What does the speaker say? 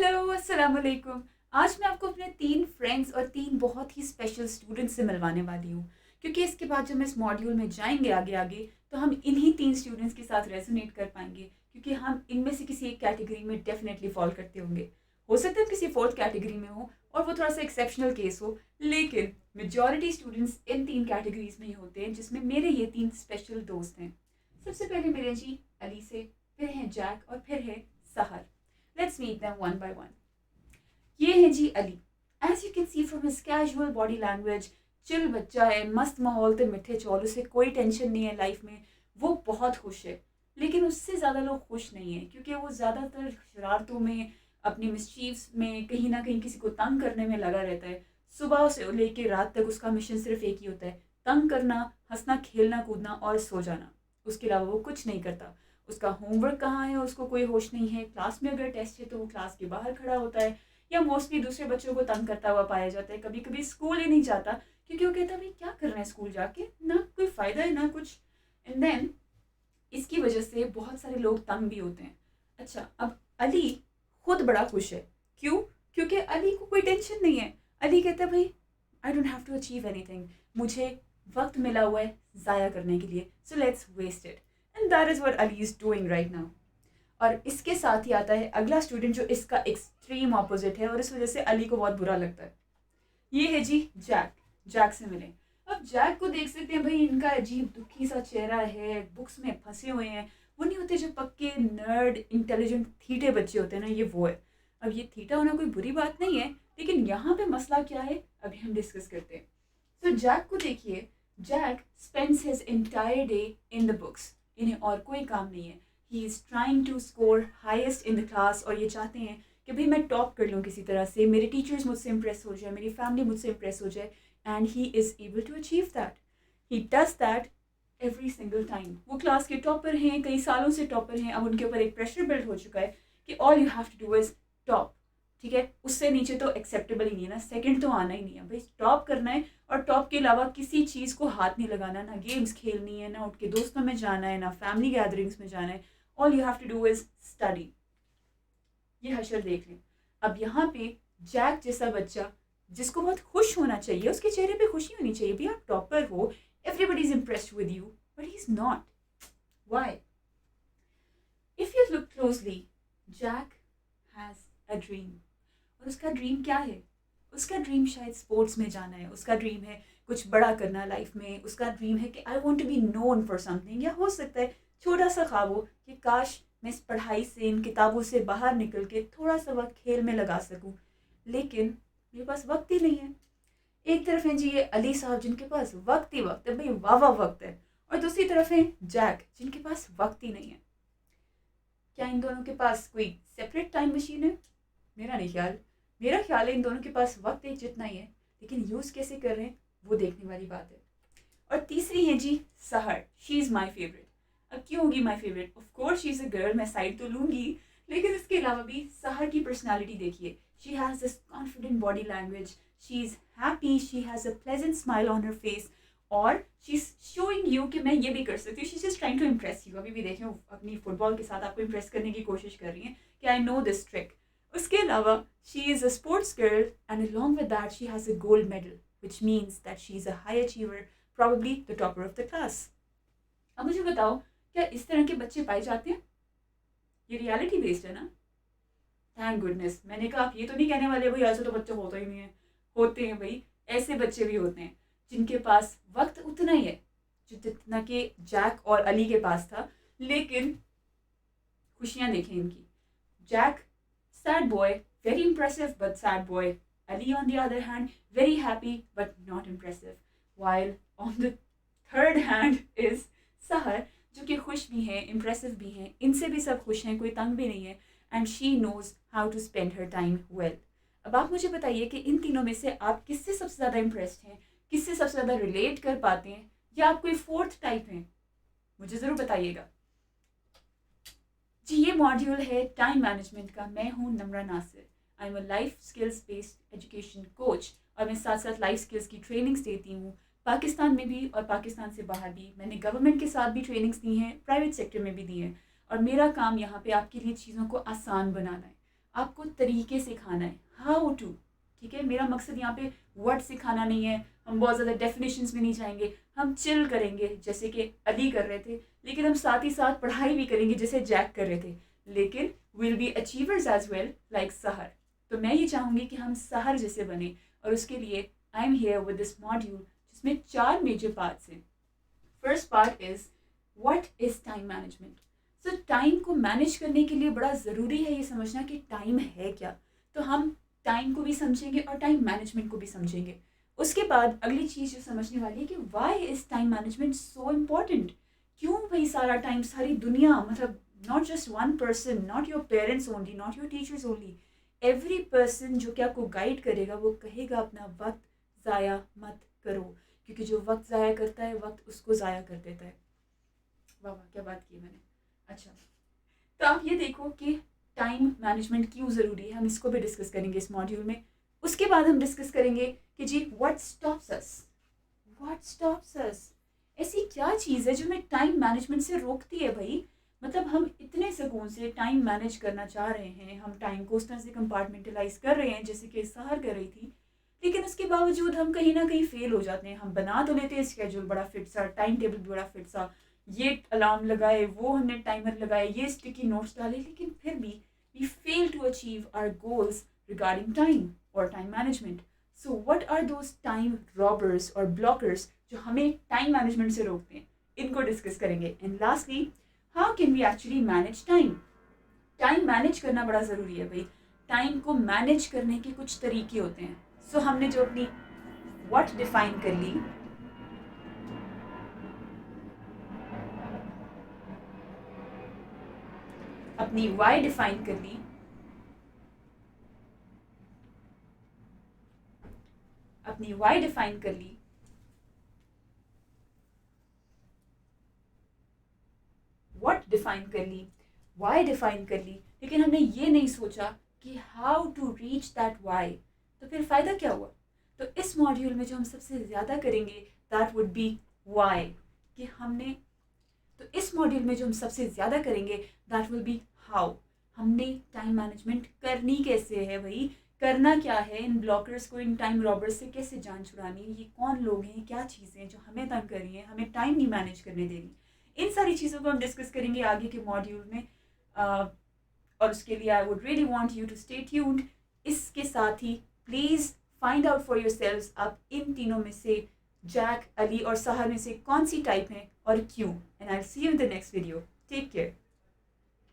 Hello अस्सलाम वालेकुम। आज मैं आपको अपने 3 फ्रेंड्स और 3 बहुत ही स्पेशल स्टूडेंट्स से मिलवाने वाली हूँ, क्योंकि इसके बाद जब हम इस मॉड्यूल में जाएंगे आगे आगे तो हम इन्हीं 3 स्टूडेंट्स के साथ रेजोनेट कर पाएंगे, क्योंकि हम इनमें से किसी एक कैटेगरी में डेफिनेटली फॉल करते होंगे। हो सकता है हम किसी फोर्थ कैटेगरी में हो और वो थोड़ा सा एक्सेप्शनल केस हो, लेकिन मेजॉरिटी स्टूडेंट्स इन 3 कैटेगरीज में ही होते हैं, जिसमें मेरे ये 3 स्पेशल दोस्त हैं। सबसे पहले मिले जी अली से, फिर हैं जैक और फिर है सहर। Let's meet them one by one. ये है जी Ali. As you can see from his casual body language, chill बच्चा है, मस्त माहौल थे, मिठे चौल, उसे कोई टेंशन नहीं है लाइफ में, वो बहुत खुश है। लेकिन उससे ज़्यादा लोग खुश नहीं है, क्योंकि वो ज़्यादातर शरारतों में, अपनी मिसचीव्स में, कहीं ना कहीं किसी को तंग करने में लगा रहता है। सुबह से लेके रात तक उसका मिशन सिर्फ एक ही होता है, तंग करना, हंसना, खेलना कूदना और सो जाना। उसके अलावा वो कुछ नहीं करता। उसका होमवर्क कहाँ है उसको कोई होश नहीं है। क्लास में अगर टेस्ट है तो वो क्लास के बाहर खड़ा होता है, या मोस्टली दूसरे बच्चों को तंग करता हुआ पाया जाता है। कभी कभी स्कूल ही नहीं जाता, क्योंकि वो कहता है भाई क्या कर रहे हैं स्कूल जाके, ना कोई फ़ायदा है ना कुछ। एंड देन इसकी वजह से बहुत सारे लोग तंग भी होते हैं। अच्छा, अब अली खुद बड़ा खुश है। क्यों? क्योंकि अली को कोई टेंशन नहीं है। अली कहता है भाई I don't have to achieve anything, मुझे वक्त मिला हुआ है ज़ाया करने के लिए, so let's waste it. And that is what Ali is doing right now. और इसके साथ ही आता है अगला स्टूडेंट जो इसका एक्सट्रीम ऑपोजिट है, और इस वजह से अली को बहुत बुरा लगता है। ये है जी जैक। जैक से मिले। अब जैक को देख सकते हैं भाई, इनका अजीब दुखी सा चेहरा है, बुक्स में फंसे हुए हैं। वो नहीं होते जो पक्के नर्ड इंटेलिजेंट थीटे बच्चे होते हैं ना, ये वो है। अब ये थीटा होना कोई बुरी बात नहीं है, लेकिन यहाँ पे मसला क्या है अभी हम डिस्कस करते हैं। तो जैक को देखिए, Jack spends his entire day in the books. इन्हें और कोई काम नहीं है। He is trying to score highest in the class, और ये चाहते हैं कि भाई मैं टॉप कर लूँ किसी तरह से, मेरे टीचर्स मुझसे इम्प्रेस हो जाए, मेरी फैमिली मुझसे इम्प्रेस हो जाए। And he is able to achieve that. He does that every single time. वो क्लास के टॉपर हैं, कई सालों से टॉपर हैं। अब उनके ऊपर एक प्रेशर बिल्ड हो चुका है कि all you have to do is top. ठीक है, उससे नीचे तो एक्सेप्टेबल ही नहीं है ना, सेकंड तो आना ही नहीं है भाई, टॉप करना है। और टॉप के अलावा किसी चीज़ को हाथ नहीं लगाना, ना गेम्स खेलनी है, ना उठ के दोस्तों में जाना है, ना फैमिली गैदरिंग्स में जाना है। All you have to do is study. ये हशर देख लें। अब यहाँ पे जैक जैसा बच्चा, जिसको बहुत खुश होना चाहिए, उसके चेहरे पे खुशी होनी चाहिए, भी आप टॉपर हो, everybody is impressed with you, but he is not. Why? If you look closely, Jack has a dream. और उसका ड्रीम क्या है? उसका ड्रीम शायद स्पोर्ट्स में जाना है, उसका ड्रीम है कुछ बड़ा करना लाइफ में, उसका ड्रीम है कि I want to be known for something. या हो सकता है छोटा सा ख्वाब हो कि काश मैं इस पढ़ाई से, इन किताबों से बाहर निकल के थोड़ा सा वक्त खेल में लगा सकूं। लेकिन मेरे पास वक्त ही नहीं है। एक तरफ हैं जी ये अली साहब, जिनके पास वक्त ही वक्त है भाई, वाह वाह वक्त है। और दूसरी तरफ है जैक, जिनके पास वक्त ही नहीं है। क्या इन दोनों के पास कोई सेपरेट टाइम मशीन है? मेरा नहीं ख्याल। मेरा ख्याल है इन दोनों के पास वक्त एक जितना ही है, लेकिन यूज़ कैसे कर रहे हैं वो देखने वाली बात है। और तीसरी है जी सहर। She is my favourite. अब क्यों होगी my favourite? Of course she is a girl, मैं साइड तो लूँगी, लेकिन इसके अलावा भी सहर की पर्सनालिटी देखिए। She has this confident body language, she is happy, she has a pleasant smile on her face, और शी इज़ शोइंग यू कि मैं ये भी कर सकती हूँ। She is just trying to impress you. अभी भी देखें वो अपनी फुटबॉल के साथ आपको इम्प्रेस करने की कोशिश कर रही हैं कि आई नो दिस ट्रिक। उसके अलावा she is a sports girl, and along with that she has a gold medal, which means that she is a high achiever, probably the topper of the class. अब मुझे बताओ, क्या इस तरह के बच्चे पाए जाते हैं? ये रियलिटी बेस्ड है ना? Thank goodness. मैंने कहा आप ये तो नहीं कहने वाले भाई ऐसे तो बच्चे होता ही नहीं है। होते हैं भाई, ऐसे बच्चे भी होते हैं जिनके पास वक्त उतना ही है जितना कि जैक और अली के पास था, लेकिन खुशियां देखें इनकी। Jack sad boy, very impressive but sad boy. Ali on the other hand very happy but not impressive. While on the third hand is Sahar, जो कि खुश भी हैं, इम्प्रेसिव भी हैं, इनसे भी सब खुश हैं, कोई तंग भी नहीं है। And she knows how to spend her time well. अब आप मुझे बताइए कि इन तीनों में से आप किससे सबसे ज़्यादा इम्प्रेस्ड हैं, किससे सबसे ज़्यादा रिलेट कर पाते हैं, या आप कोई फोर्थ टाइप हैं? मुझे ज़रूर बताइएगा जी। ये मॉड्यूल है टाइम मैनेजमेंट का। मैं हूँ Namra Nasir. I am a life skills based education coach, और मैं साथ साथ लाइफ स्किल्स की ट्रेनिंग्स देती हूँ, पाकिस्तान में भी और पाकिस्तान से बाहर भी। मैंने गवर्नमेंट के साथ भी ट्रेनिंग्स दी हैं, प्राइवेट सेक्टर में भी दी हैं। और मेरा काम यहाँ पे आपके लिए चीज़ों को आसान बनाना है, आपको तरीके सिखाना है, हाउ टू। ठीक है, मेरा मकसद यहाँ पे वर्ड सिखाना नहीं है, हम बहुत ज़्यादा डेफिनेशंस में नहीं जाएंगे, हम चिल करेंगे जैसे कि अली कर रहे थे, लेकिन हम साथ ही साथ पढ़ाई भी करेंगे जैसे जैक कर रहे थे, लेकिन will be achievers as well like Sahar. तो मैं ये चाहूँगी कि हम सहर जैसे बने, और उसके लिए I am here with this module जिसमें 4 मेजर पार्ट्स हैं। First part is what is time management. So time को मैनेज करने के लिए बड़ा ज़रूरी है ये समझना कि टाइम है क्या। तो हम टाइम को भी समझेंगे और टाइम मैनेजमेंट को भी समझेंगे। उसके बाद अगली चीज़ जो समझने वाली है कि why is time management so important. क्यों भाई सारा टाइम, सारी दुनिया, मतलब not just one person, not your parents only, not your teachers only, every person जो कि आपको गाइड करेगा वो कहेगा अपना वक्त ज़ाया मत करो, क्योंकि जो वक्त ज़ाया करता है वक्त उसको ज़ाया कर देता है। वाह वाह, क्या बात की मैंने। अच्छा, तो आप ये देखो कि टाइम मैनेजमेंट क्यों ज़रूरी है, हम इसको भी डिस्कस करेंगे इस मॉड्यूल में। उसके बाद हम डिस्कस करेंगे कि जी what stops us, what stops us, ऐसी क्या चीज़ है जो हमें टाइम मैनेजमेंट से रोकती है भाई। मतलब हम इतने सुकून से टाइम मैनेज करना चाह रहे हैं, हम टाइम को उस तरह से कंपार्टमेंटलाइज कर रहे हैं जैसे कि सहर कर रही थी, लेकिन उसके बावजूद हम कहीं ना कहीं फेल हो जाते हैं। हम बना तो लेते हैं स्केड्यूल बड़ा फिट सा, टाइम टेबल भी बड़ा फिट सा, ये अलार्म लगाए, वो हमने टाइमर लगाए, ये स्टिकी नोट्स डाले, लेकिन फिर भी we fail to achieve our goals regarding time और time management. So what are those time robbers और ब्लॉकर्स जो हमें टाइम मैनेजमेंट से रोकते हैं, इनको डिस्कस करेंगे। And lastly, how can we actually manage time. Time manage करना बड़ा ज़रूरी है भाई। टाइम को मैनेज करने के कुछ तरीके होते हैं। सो हमने जो अपनी व्हाट डिफाइन कर ली, अपनी वाई डिफाइन कर ली, अपनी वाई डिफाइन कर ली, व्हाट डिफाइन कर ली, वाई डिफाइन कर ली, लेकिन हमने ये नहीं सोचा कि how to reach that Y. तो फिर फ़ायदा क्या हुआ। तो इस मॉड्यूल में जो हम सबसे ज़्यादा करेंगे दैट वुड बी वाई, कि हमने, तो इस मॉड्यूल में जो हम सबसे ज़्यादा करेंगे दैट विल बी हाउ, हमने टाइम मैनेजमेंट करनी कैसे है भाई, करना क्या है, इन ब्लॉकर्स को, इन टाइम रॉबर्स से कैसे जान छुड़ानी है, ये कौन लोग हैं, क्या चीज़ें हैं जो हमें तंग कर रही हैं, हमें टाइम नहीं मैनेज करने दे रही। इन सारी चीज़ों को हम डिस्कस करेंगे आगे के मॉड्यूल में। और उसके लिए I would really want you to stay tuned. इसके साथ ही please find out for yourselves आप इन तीनों में से, जैक, अली और सहर में से कौन सी टाइप है और क्यों। And I will see you in the next video. Take care.